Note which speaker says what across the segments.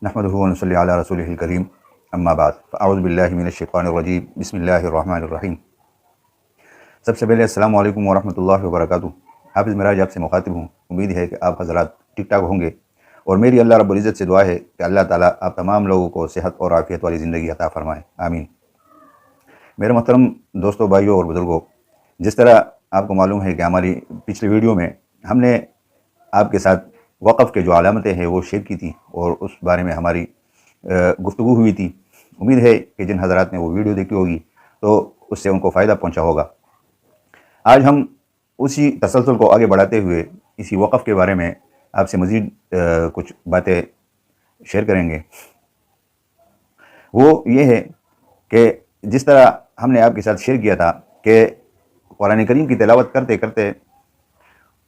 Speaker 1: नहमदुहु व नसल्ली अला रसूलिहिल करीम अम्मा बाद फ़अऊज़ु बिल्लाहि मिनश शैतानिर रजीम बिस्मिल्लाहिर रहमानिर रहीम। सबसे पहले अस्सलामु अलैकुम व रहमतुल्लाहि व बरकातुहू। हाफ़िज़ मिराज आपसे मुखातिब हूँ। उम्मीद है कि आप हज़रात ठीक ठाक होंगे और मेरी अल्लाह रब्बुल इज़्ज़त से दुआ है कि अल्लाह ताला आप तमाम लोगों को सेहत और आफ़ियत वाली ज़िंदगी अता फ़रमाए, आमीन। मेरे मोहतरम दोस्तों, भाइयों और बुज़ुर्गों, जिस तरह आपको मालूम है कि हमारी पिछली वीडियो में हमने आपके साथ वक़फ़ के जो अलामतें हैं वो शेयर की थी और उस बारे में हमारी गुफ्तगू हुई थी। उम्मीद है कि जिन हज़रात ने वो वीडियो देखी होगी तो उससे उनको फ़ायदा पहुंचा होगा। आज हम उसी तसलसल को आगे बढ़ाते हुए इसी वक़फ़ के बारे में आपसे मज़ीद कुछ बातें शेयर करेंगे। वो ये है कि जिस तरह हमने आपके साथ शेयर किया था कि कुरान करीम की तिलावत करते करते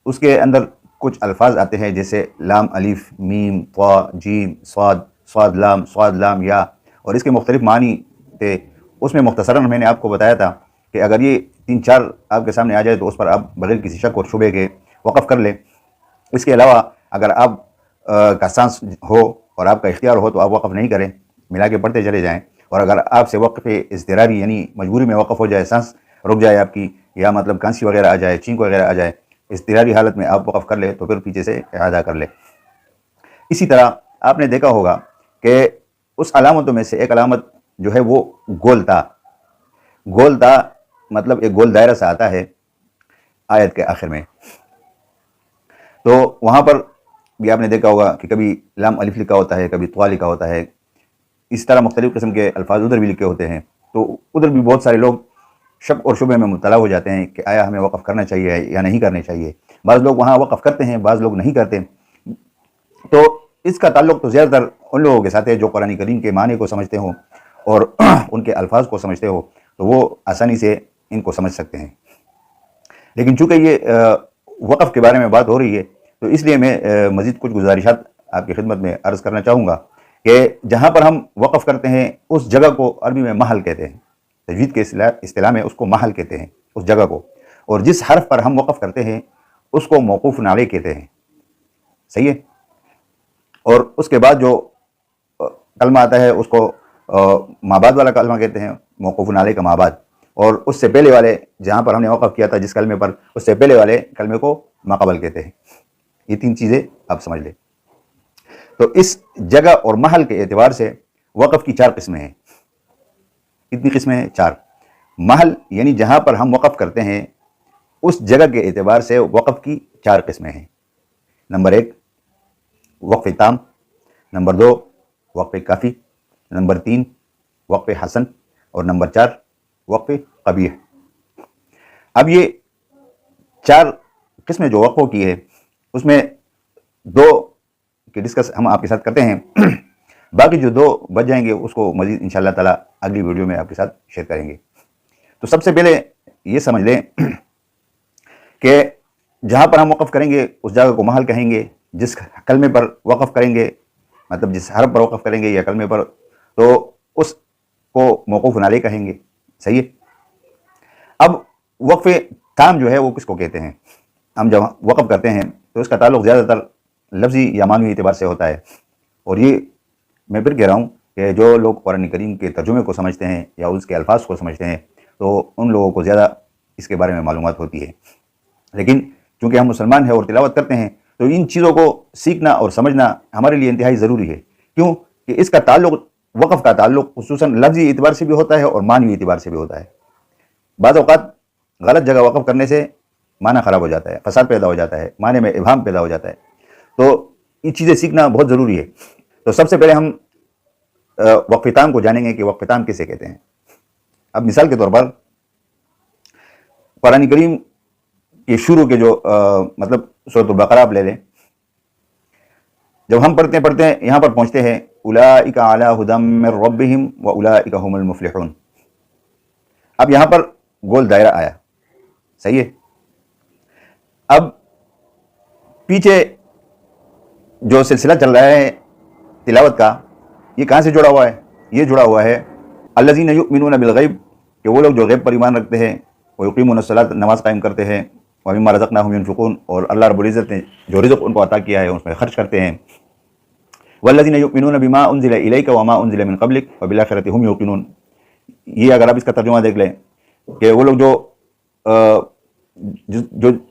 Speaker 1: उसके अंदर कुछ अल्फाज आते हैं जैसे लाम अलिफ मीम ता जीम स्वाद स्वाद लाम या, और इसके मुख्तलिफ मानी थे। उसमें मुख्तसरन मैंने आपको बताया था कि अगर ये 3-4 आपके सामने आ जाए तो उस पर आप बगैर किसी शक और शुबे के वक़फ़ कर लें। इसके अलावा अगर आप का सांस हो और आपका इख्तियार हो तो आप वक़फ़ नहीं करें, मिला के पढ़ते चले जाएँ। और अगर आपसे वक़्फ़ इज़्तिरारी यानी मजबूरी में वक़फ़ हो जाए, सांस रुक जाए आपकी, या मतलब खांसी वगैरह आ जाए, छींक वगैरह आ जाए, इज़्तिरारी हालत में आप वक़फ़ कर ले तो फिर पीछे से इआदा कर ले। इसी तरह आपने देखा होगा कि उस अलामतों में से एक अलामत जो है वो गोलता मतलब एक गोल दायरा सा आता है आयत के आखिर में। तो वहाँ पर भी आपने देखा होगा कि कभी लाम अलिफ लिखा होता है, कभी त्वा लिखा होता है। इस तरह मुख्तलिफ़ किस्म के अल्फाज उधर भी लिखे होते हैं। तो उधर भी बहुत सारे लोग शक और शुबे में मुब्तला हो जाते हैं कि आया हमें वक़फ़ करना चाहिए या नहीं करना चाहिए। बाज़ लोग वहाँ वक़फ़ करते हैं, बाज़ लोग नहीं करते। तो इसका ताल्लुक़ तो ज़्यादातर उन लोगों के साथ है जो कुरान करीम के माने को समझते हों और उनके अल्फाज को समझते हो, तो वो आसानी से इनको समझ सकते हैं। लेकिन चूँकि ये वक़फ़ के बारे में बात हो रही है तो इसलिए मैं मज़ीद कुछ गुज़ारिशात आपकी खिदमत में अर्ज़ करना चाहूँगा कि जहाँ पर हम वक़फ़ करते हैं उस जगह को अरबी में महल कहते हैं। तजवीद के इस्तिलाह में उसको महल कहते हैं उस जगह को, और जिस हर्फ पर हम वक़फ़ करते हैं उसको मौक़ूफ़ अलैह कहते हैं। सही है। और उसके बाद जो कलमा आता है उसको माबाद वाला कलमा कहते हैं, मौक़ूफ़ अलैह का माबाद। और उससे पहले वाले जहाँ पर हमने वक़फ़ किया था जिस कलमे पर, उससे पहले वाले कलमे को माक़बल कहते हैं। ये 3 चीज़ें आप समझ लें। तो इस जगह और महल के एतबार से वक़फ़ की 4 किस्में हैं। कितनी किस्में हैं? 4। महल यानी जहाँ पर हम वक़फ़ करते हैं उस जगह के एतबार से वक़फ़ की 4 किस्में हैं। नंबर 1 वक़फ़ ताम, नंबर 2 वक़फ़ काफ़ी, नंबर 3 वक़फ़ हसन और नंबर 4 वक़फ़ क़बीह। अब ये 4 किस्में जो वक़फ़ों की है उसमें 2 की डिस्कस हम आपके साथ करते हैं। बाकी जो 2 बच जाएंगे उसको मज़ीद इंशाअल्लाह ताला अगली वीडियो में आपके साथ शेयर करेंगे। तो सबसे पहले ये समझ लें कि जहाँ पर हम वक़फ़ करेंगे उस जगह को महल कहेंगे। जिस कलमे पर वक़फ़ करेंगे, मतलब जिस हर्फ पर वक़फ़ करेंगे या कलमे पर, तो उसको मौक़ूफ़ अलैह कहेंगे। सही है। अब वक़फ़ ताम जो है वो किसको कहते हैं? हम जब वक़फ़ करते हैं तो इसका ताल्लुक़ ज़्यादातर लफ्ज़ी या मानवी एतबार से होता है। और ये मैं फिर कह रहा हूँ कि जो लोग कुरान करीम के तर्जुमे को समझते हैं या उसके अल्फाज को समझते हैं तो उन लोगों को ज़्यादा इसके बारे में मालूमात होती है। लेकिन चूँकि हम मुसलमान हैं और तिलावत करते हैं तो इन चीज़ों को सीखना और समझना हमारे लिए इंतहाई ज़रूरी है। क्यों कि इसका ताल्लुक़, वक़फ़ का ताल्लुक़ खुसूसन लफ्ज़ी एतबार से भी होता है और मानवी एतबार से भी होता है। बाज़ औक़ात गलत जगह वक़फ़ करने से माना ख़राब हो जाता है, फ़साद पैदा हो जाता है, माने में इबहाम पैदा हो जाता है। तो ये चीज़ें सीखना बहुत ज़रूरी है। तो सबसे पहले हम वक़फ़ ताम को जानेंगे कि वक़फ़ ताम किसे कहते हैं। अब मिसाल के तौर पर कुरान करीम के शुरू के जो मतलब सूरह बकरा आप ले लें। जब हम पढ़ते हैं यहाँ पर पहुँचते हैं उलाइका अला हुदम मिर रब्बिहिम व उलाइका हुमुल मुफ़्लिहून। अब यहाँ पर गोल दायरा आया। सही है। अब पीछे जो सिलसिला चल रहा है तिलावत का, ये कहाँ से जुड़ा हुआ है? ये जुड़ा हुआ है अल्लज़ीना युमिनूना बिल गैब, कि वो लोग जो गैब पर ईमान रखते हैं, व युक़ीमूना सलात, नमाज़ कायम करते हैं, व मिम्मा रज़क़नाहुम युनफ़िक़ून, और अल्लाह रब्बुल इज़्ज़त ने जो रिज़्क़ उनको अता किया है उसमें खर्च करते हैं। वल्लज़ीना युमिनून बिमा उनज़िला इलैका वमा उनज़िला मिन क़ब्लिक वबिल-आख़िरति हुम युक़िनून। ये अगर आप इसका तर्जुमा देख लें कि वो लोग जो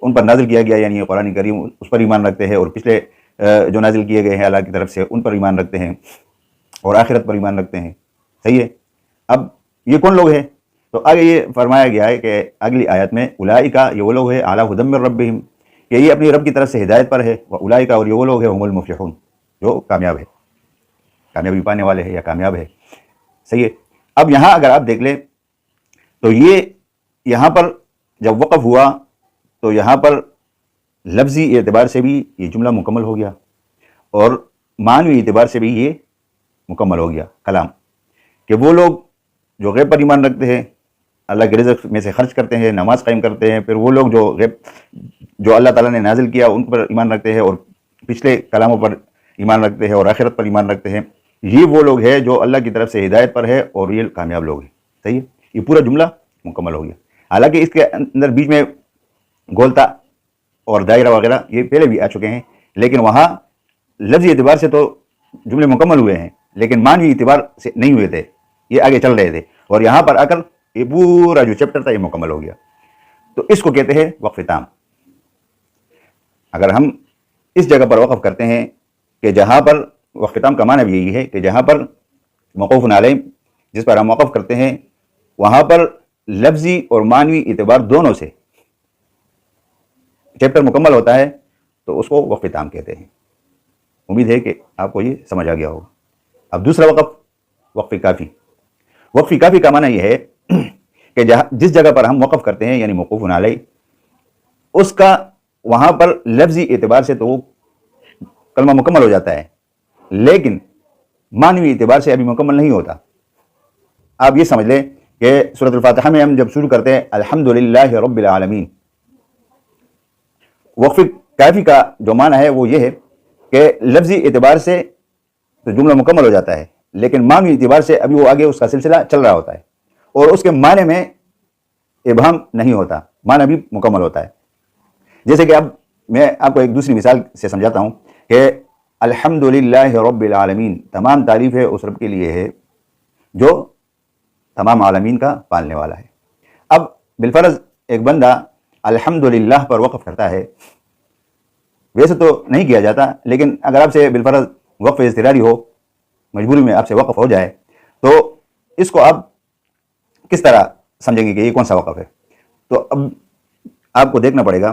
Speaker 1: उन पर नाजिल किया गया यानी कुरान करीम उस पर ईमान रखते हैं, और पिछले जो नाजिल किए गए हैं अल्लाह की तरफ से उन पर ईमान रखते हैं, और आखिरत पर ईमान रखते हैं। सही है। अब ये कौन लोग हैं? तो आगे ये फरमाया गया है कि अगली आयत में उलाइका, ये वो लोग हैं, अला हुदम मिर रब्बिहिम, कि ये अपनी रब की तरफ से हिदायत पर है। व उलाइका, और ये वो लोग हैं, हुमुल मुफ़्लिहून, जो कामयाब है, कामयाबी पाने वाले हैं या कामयाब है। सही है। अब यहाँ अगर आप देख लें तो ये यहाँ पर जब वक़फ़ हुआ तो यहाँ पर लफ्ज़ी एतबार से भी ये जुमला मुकम्मल हो गया, और मानवी एतबार से भी ये मुकम्मल हो गया कलाम, कि वो लोग जो गैब पर ईमान रखते हैं, अल्लाह के रिज़्क़ में से खर्च करते हैं, नमाज कायम करते हैं, फिर वो लोग जो गैब जो अल्लाह ताला ने नाजिल किया उन पर ईमान रखते हैं, और पिछले कलामों पर ईमान रखते हैं, और आखिरत पर ईमान रखते हैं, ये वो लोग हैं जो अल्लाह की तरफ से हिदायत पर है, और ये कामयाब लोग हैं। सही है। ये पूरा जुमला मुकम्मल हो गया। हालांकि इसके अंदर बीच में गोलता और दायरा वगैरह ये पहले भी आ चुके हैं, लेकिन वहाँ लफ्ज़ी एतबार से तो जुमले मुकम्मल हुए हैं, लेकिन मानवी एतबार से नहीं हुए थे, ये आगे चल रहे थे, और यहाँ पर आकर ये पूरा जो चैप्टर था ये मुकम्मल हो गया। तो इसको कहते हैं वक़्फ़ ताम। अगर हम इस जगह पर वक़्फ़ करते हैं कि जहाँ पर वक़्फ़ ताम का माना भी यही है कि जहाँ पर मौक़ूफ़ुन अलैह, जिस पर हम वक़्फ़ करते हैं, वहाँ पर लफ्ज़ी और मानवी एतबार दोनों से चैप्टर मुकम्मल होता है, तो उसको वक़्फ़ ताम कहते हैं। उम्मीद है कि आपको ये समझ आ गया होगा। अब दूसरा वक़्फ़, वक़्फ़ काफ़ी। वक़्फ़ काफ़ी का माना यह है कि जिस जगह पर हम वक़्फ़ करते हैं यानी मौक़ूफ़ुन अलैह, उसका वहाँ पर लफ्ज़ी एतबार से तो कलमा मुकम्मल हो जाता है, लेकिन मानवी एतबार से अभी मुकम्मल नहीं होता। आप ये समझ लें कि सूरह फातिहा में हम जब शुरू करते हैं अल्हम्दुलिल्लाहि रब्बिल आलमीन, वक़्फ़ काफ़ी का जो माना है वो ये है कि लफ्ज़ी एतबार से तो जुमला मुकम्मल हो जाता है, लेकिन मानवी एतबार से अभी वो आगे उसका सिलसिला चल रहा होता है, और उसके माने में इबहाम नहीं होता, माना भी मुकम्मल होता है। जैसे कि अब मैं आपको एक दूसरी मिसाल से समझाता हूँ कि अल्हम्दुलिल्लाहि रब्बिल आलमीन, तमाम तारीफ़ है उस रब के लिए है जो तमाम आलमीन का पालने वाला है। अब बिलफर्ज एक बंदा अल्हम्दुलिल्लाह पर वक़्फ़ करता है, वैसे तो नहीं किया जाता, लेकिन अगर आपसे बिलफर्ज वक़्फ़ इज़्तिरारी हो, मजबूरी में आपसे वक़्फ़ हो जाए, तो इसको आप किस तरह समझेंगे कि ये कौन सा वक़्फ़ है? तो अब आपको देखना पड़ेगा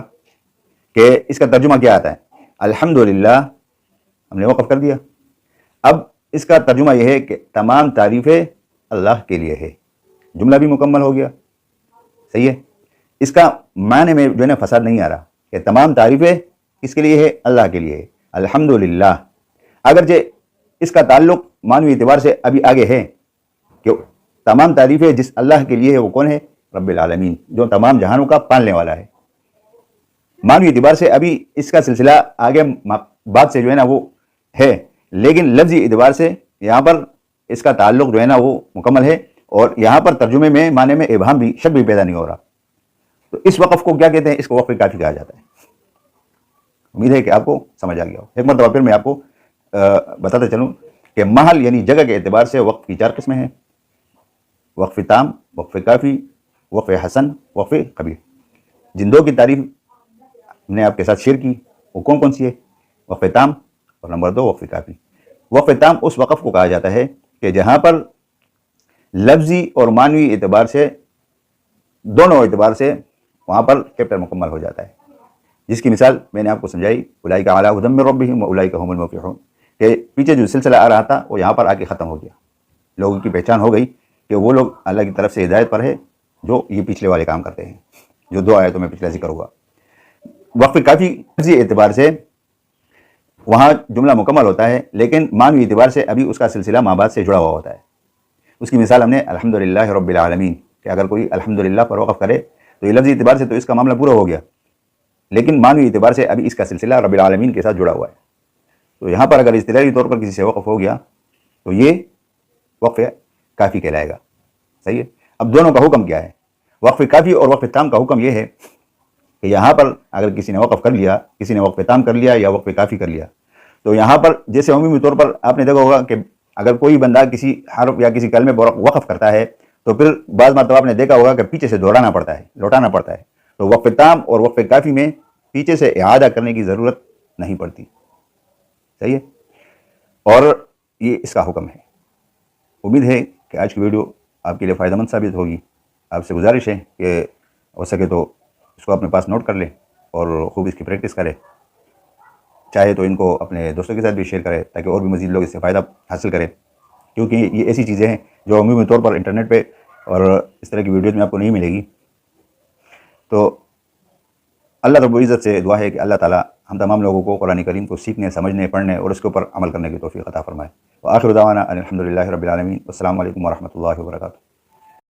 Speaker 1: कि इसका तर्जुमा क्या आता है। अल्हम्दुलिल्लाह हमने वक़्फ़ कर दिया, अब इसका तर्जुमा यह है कि तमाम तारीफ़ें अल्लाह के लिए है, जुमला भी मुकम्मल हो गया। सही है। इसका माने में जो है ना फसाद नहीं आ रहा कि तमाम तारीफ़ें किसके लिए है? अल्लाह के लिए है, अल्हम्दुलिल्लाह। अगरचे इसका ताल्लुक़ मानवी एतबार से अभी आगे है कि तमाम तारीफ़ें जिस अल्लाह के लिए है वो कौन है? रब्बिल आलमीन, जो तमाम जहानों का पालने वाला है। मानवी एतबार से अभी इसका सिलसिला आगे बात से जो है ना वो है, लेकिन लफ्ज़ी एतबार से यहाँ पर इसका ताल्लुक़ जो है ना वो मुकम्मल है, और यहाँ पर तर्जुमे में माने में इबहाम भी, शक भी पैदा नहीं हो रहा। तो इस वक़्फ़ को क्या कहते हैं? इसको वक़्फ़ काफ़ी कहा जाता है। उम्मीद है कि आपको समझ आ गया हो। एक मरतबा फिर मैं आपको बताते चलूँ कि महल यानी जगह के एतबार से वक़्फ़ की 4 किस्में हैं: वक़्फ़ ताम, वक़्फ़ काफ़ी, वक़्फ़ हसन, वक़्फ़ कबीर। जिन दो की तारीफ़ हमने आपके साथ शेयर की वो कौन कौन सी है? वक़्फ़ ताम और नंबर 2 वक़्फ़ काफ़ी। वक़्फ़ ताम उस वक़्फ़ को कहा जाता है कि जहाँ पर लफ्ज़ी और मानवी एतबार से, दोनों एतबार से वहाँ पर चैप्टर मुकम्मल हो जाता है, जिसकी मिसाल मैंने आपको समझाई, उलाइका अला हुदम मिर रब्बिहिम व उलाइका हुमुल मुफ़्लिहून, कि पीछे जो सिलसिला आ रहा था वो यहाँ पर आके ख़त्म हो गया। लोगों की पहचान हो गई कि वो लोग अल्लाह की तरफ से हिदायत पर है जो ये पिछले वाले काम करते हैं, जो 2 आयतों में पिछला जिक्र हुआ। वक़्फ़ काफ़ी लफ्ज़ी एतबार से वहाँ जुमला मुकम्मल होता है, लेकिन मानवी एतबार से अभी उसका सिलसिला माँ बाप से जुड़ा हुआ होता है। उसकी मिसाल हमने अल्हम्दुलिल्लाह रब्बिल आलमीन, कि अगर कोई अल्हम्दुलिल्लाह पर वक़्फ़ करे तो ये लफ्ज़ी एतबार से तो इसका मामला पूरा हो गया, लेकिन मानवी एतबार से अभी इसका सिलसिला रब्बिल आलमीन के साथ जुड़ा हुआ है। तो यहाँ पर अगर इस्तिलाही तौर पर किसी से वक़्फ़ हो गया तो ये वक़्फ़ काफ़ी कहलाएगा। सही है। अब दोनों का हुक्म क्या है? वक़्फ़ काफ़ी और वक़्फ़ ताम का हुक्म यह है कि यहाँ पर अगर किसी ने वक़्फ़ कर लिया, किसी ने वक़्फ़ ताम कर लिया या वक़्फ़ काफ़ी कर लिया, تو یہاں پر جیسے عمومی طور پر آپ نے دیکھا ہوگا کہ اگر کوئی بندہ کسی حرف یا کسی کلمے پر وقف کرتا ہے تو پھر بعض مرتبہ آپ نے دیکھا ہوگا کہ پیچھے سے دوہرانا پڑتا ہے، لوٹانا پڑتا ہے. تو وقف تام اور وقف کافی میں پیچھے سے اعادہ کرنے کی ضرورت نہیں پڑتی. صحیح ہے، اور یہ اس کا حکم ہے. امید ہے کہ آج کی ویڈیو آپ کے لیے فائدہ مند ثابت ہوگی. آپ سے گزارش ہے کہ ہو سکے تو اس کو اپنے پاس نوٹ کر لیں اور خوب اس کی پریکٹس کریں. چاہے تو ان کو اپنے دوستوں کے ساتھ بھی شیئر کریں تاکہ اور بھی مزید لوگ اس سے فائدہ حاصل کریں، کیونکہ یہ ایسی چیزیں ہیں جو عمومی طور پر انٹرنیٹ پہ اور اس طرح کی ویڈیوز میں آپ کو نہیں ملے گی. تو اللہ رب العزت سے دعا ہے کہ اللہ تعالیٰ ہم تمام لوگوں کو قرآن کریم کو سیکھنے، سمجھنے، پڑھنے اور اس کے اوپر عمل کرنے کی توفیق عطا فرمائے. وآخر دعوانا الحمدللہ رب العالمین. السلام علیکم ورحمۃ اللہ وبرکاتہ.